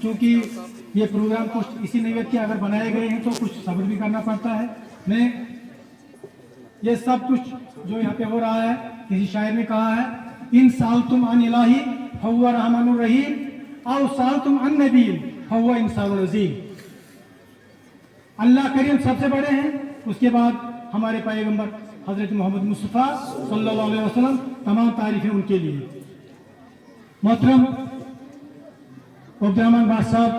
चूँकि ये प्रोग्राम कुछ इसी नीयत के अगर बनाए गए हैं तो कुछ सब्र भी करना पड़ता है। मैं ये सब कुछ जो यहाँ पे हो रहा है, किसी शायर ने कहा है, इन साल तुम अन इलाही फहुवा रहमानुर रहीम और साल तुम अन नबी फहुवा इंसानुर अजीम। अल्लाह करीम सबसे बड़े हैं, उसके बाद हमारे पैगंबर हजरत मोहम्मद मुस्तफ़ा सल्लल्लाहु अलैहि वसल्लम, तमाम तारीफें उनके लिए। मोहतरम अब्दुर्रहमान बाद साहब,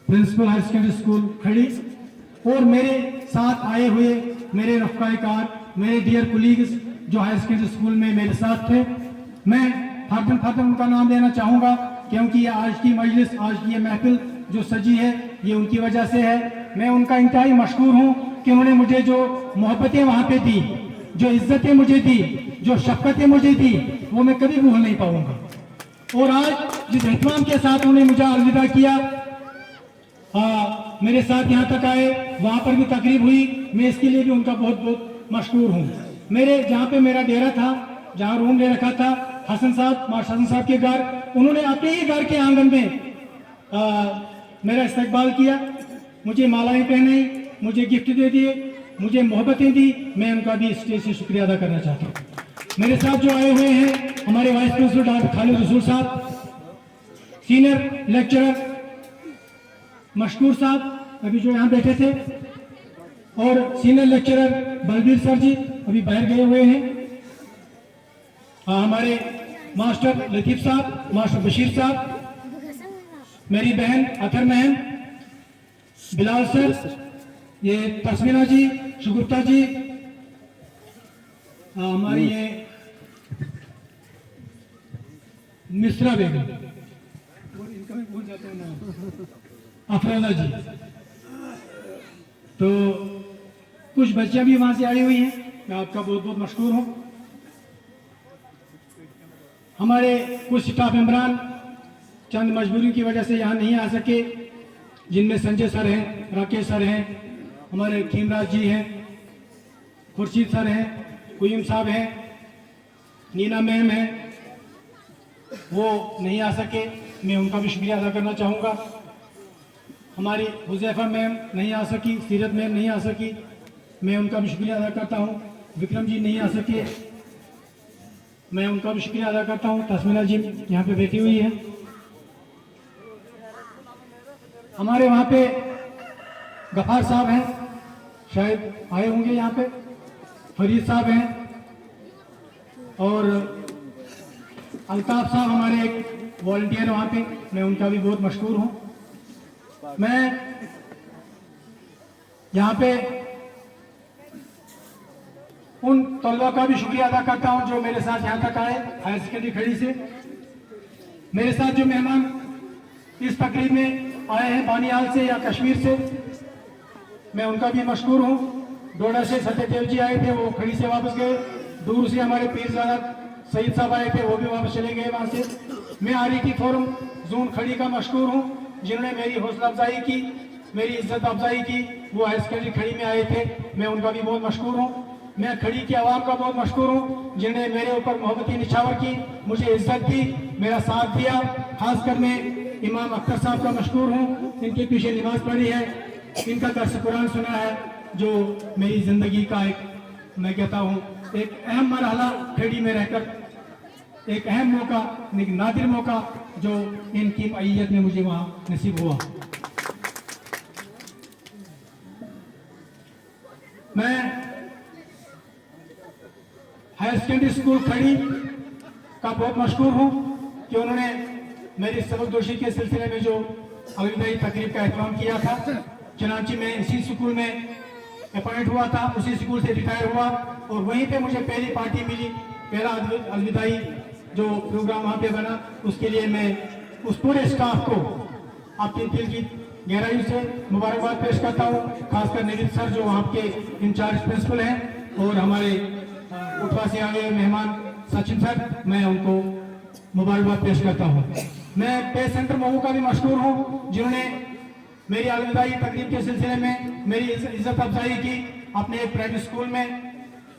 प्रिंसिपल हायर सेकेंडरी स्कूल खड़ी, और मेरे साथ आए हुए मेरे रफ़काए कार, मेरे डियर कुलीग्स जो हायर सेकेंडरी स्कूल में मेरे साथ थे, मैं फर्दन उनका नाम लेना चाहूँगा क्योंकि ये आज की मजलिस, आज की ये महफिल जो सजी है ये उनकी वजह से है। मैं उनका इंतहाई मशकूर हूँ कि उन्होंने मुझे जो मोहब्बतें वहाँ पे दी, जो इज्जतें मुझे दी, जो शफ़क़तें मुझे दी, वो मैं कभी भूल नहीं पाऊँगा। और आज जिस एहतमाम के साथ उन्होंने मुझे अलविदा किया, मेरे साथ यहाँ तक आए, वहाँ पर भी तकरीब हुई, मैं इसके लिए भी उनका बहुत बहुत मशकूर हूँ। मेरे जहाँ पे मेरा डेरा था, जहाँ रूम ले रखा था, हसन साहब, मास्टर हसन साहब के घर, उन्होंने अपने ही घर के आंगन में मेरा इस्तकबाल किया, मुझे मालाएं पहनाई, मुझे गिफ्ट दे दिए, मुझे मोहब्बतें दी। मैं उनका भी स्टेज से शुक्रिया अदा करना चाहता हूँ। मेरे साथ जो आए हुए हैं हमारे वाइस प्रिंसिपल डॉक्टर खालिद रसूल साहब, सीनियर लेक्चरर मशकूर साहब अभी जो यहाँ बैठे थे, और सीनियर लेक्चरर बलबीर सर जी अभी बाहर गए हुए हैं, हमारे मास्टर लतीफ साहब, मास्टर बशीर साहब, मेरी बहन अतर महम, बिलाल सर, ये तस्मीना जी, शुगुफ्ता जी, हमारी ये मिश्रा बेगम, इनका मैं भूल जाता हूँ ना, अफरोजा जी। तो कुछ बच्चियां भी वहां से आई हुई हैं, मैं आपका बहुत बहुत मशकूर हूँ। हमारे कुछ स्टाफ मेंबरान चंद मजबूरी की वजह से यहाँ नहीं आ सके, जिनमें संजय सर हैं, राकेश सर हैं, हमारे खीमराज जी हैं, खुर्शीद सर हैं, कुयम साहब हैं, नीना मैम हैं, वो नहीं आ सके, मैं उनका भी शुक्रिया अदा करना चाहूँगा। हमारी हुजैफा मैम नहीं आ सकी, सीरत मैम नहीं आ सकी, मैं उनका भी शुक्रिया अदा करता हूँ। विक्रम जी नहीं आ सके, मैं उनका भी शुक्रिया अदा करता हूँ। तस्मीना जी यहाँ पे बैठी हुई है। हमारे वहाँ पे गफार साहब हैं, शायद आए होंगे यहाँ पे, फरीद साहब हैं, और अल्ताफ साहब हमारे एक वॉलंटियर वहाँ पे, मैं उनका भी बहुत मशहूर हूँ। मैं यहाँ पे उन तलबा का भी शुक्रिया अदा करता हूँ जो मेरे साथ यहाँ तक आए, हायर सेकेंडरी खड़ी से। मेरे साथ जो मेहमान इस तकरीब में आए हैं बानियाल से या कश्मीर से, मैं उनका भी मशहूर हूँ। डोडा से सत्यदेव जी आए थे, वो खड़ी से वापस गए। दूर से हमारे पीरजादा सईद साहब आए थे, वो भी वापस चले गए वहाँ से। मैं आरिकी फोरम जोन खड़ी का मशहूर हूँ, जिन्होंने मेरी हौसला अफजाई की, मेरी इज्जत अफजाई की, वो हायर सेकेंडरी खड़ी में आए थे, मैं उनका भी बहुत मशहूर हूँ। मैं खड़ी की आवाम का बहुत मशहूर हूँ, जिन्होंने मेरे ऊपर मोहब्बती निछावर की, मुझे इज्जत दी, मेरा साथ दिया। खासकर मैं इमाम अख्तर साहब का मशहूर हूँ, इनके पीछे नमाज पढ़ी है, इनका दर्स कुरान सुना है, जो मेरी ज़िंदगी का एक, मैं कहता हूँ, एक अहम मरहला खड़ी में रहकर, एक अहम मौका, एक नादिर मौका जो इनकी मईयत में मुझे वहाँ नसीब हुआ। मैं हायर सेकेंडरी स्कूल खड़ी का बहुत मशहूर हूँ कि उन्होंने मेरी सबक दोशी के सिलसिले में जो अलविदाई तकरीब का एहतमाम किया था। चनांची में इसी स्कूल में अपॉइंट हुआ था, उसी स्कूल से रिटायर हुआ, और वहीं पे मुझे पहली पार्टी मिली, पहला अलविदाई जो प्रोग्राम वहाँ पे बना, उसके लिए मैं उस पूरे स्टाफ को अपनी दिल की गहराई से मुबारकबाद पेश करता हूँ। खासकर निविद सर जो वहाँ के इंचार्ज प्रिंसिपल हैं, और हमारे उठवा से आए मेहमान सचिन सर, मैं उनको मुबारकबाद पेश करता हूँ। मैं पे सेंटर मऊ का भी मशहूर हूँ, जिन्होंने मेरी अलविदाई तकरीब के सिलसिले में मेरी इज्जत अफजाई की अपने एक प्राइवेट स्कूल में,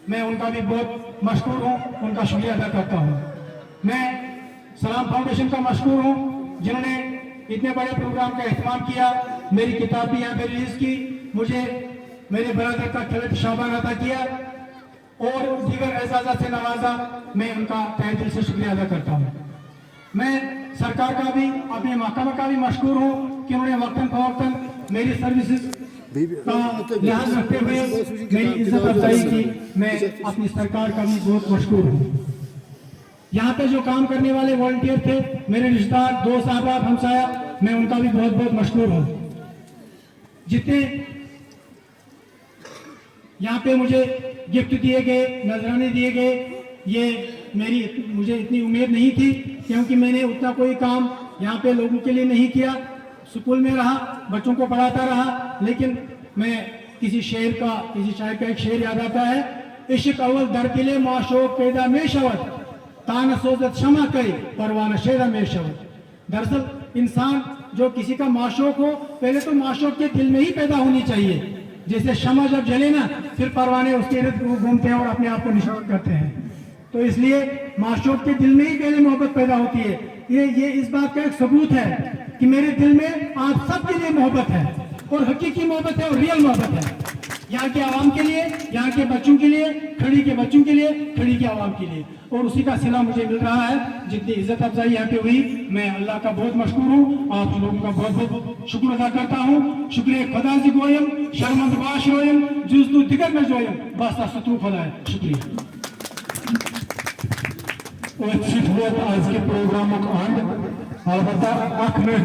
मैं उनका भी बहुत मशहूर हूँ, उनका शुक्रिया अदा करता हूँ। मैं सलाम फाउंडेशन का मशहूर हूँ, जिन्होंने इतने बड़े प्रोग्राम का एहतमाम किया, मेरी किताब भी यहाँ पे रिलीज की, मुझे मेरे बरादर का खिलत शाबान अता किया और दीगर एजाजा से नवाजा। मैं उनका तहे दिल से शुक्रिया अदा करता हूँ। मैं सरकार का भी, अपने महकमा का भी मशकूर हूँ कि उन्होंने वक्तन फवक्तन मेरी सर्विसेज का लिहाज रखते हुए मेरी इज्जत अफजाई की। मैं अपनी सरकार का भी बहुत मशकूर हूँ। यहाँ पे जो काम करने वाले वॉलंटियर थे, मेरे रिश्तेदार, दोस्त, अहबाब, हमसाया, मैं उनका भी बहुत बहुत मशकूर हूँ। जितने यहाँ पे मुझे गिफ्ट दिए गए, नजराने दिए गए, ये मुझे इतनी उम्मीद नहीं थी, क्योंकि मैंने उतना कोई काम यहाँ पे लोगों के लिए नहीं किया। स्कूल में रहा, बच्चों को पढ़ाता रहा, लेकिन मैं किसी शायर का एक शेर याद आता है, इश्क अव्वल दर दिले माशोक पैदा में शवत, तान सोजत क्षमा करे परवाना शेरा में शवत। दरअसल इंसान जो किसी का माशोक हो, पहले तो माशोक के दिल में ही पैदा होनी चाहिए। जैसे शमा जब जले ना, फिर परवाने उसके इर्द घूमते हैं और अपने आप को निशान करते हैं। तो इसलिए माशूक के दिल में ही पहले मोहब्बत पैदा होती है। ये इस बात का एक सबूत है कि मेरे दिल में आप सबके लिए मोहब्बत है, और हकीकी मोहब्बत है और रियल मोहब्बत है। यहाँ के आवाम के लिए, यहाँ के बच्चों के लिए, खड़ी के बच्चों के लिए, खड़ी के आवाम के लिए, और उसी का सिला मुझे मिल रहा है। जितनी इज्जत अफजाई यहाँ पे हुई, मैं अल्लाह का बहुत मशकूर हूँ, आप लोगों का बहुत बहुत शुक्र अदा करता हूँ। शुक्रिया खुदा जी गोयम, शर्मंद बाश रोयम, जुज़्दु दिगर में जोयम, बास्ता सतरू खुदा है। शुक्रिया। आज के प्रोग्राम को अंत अलबत्ता 8 मिनट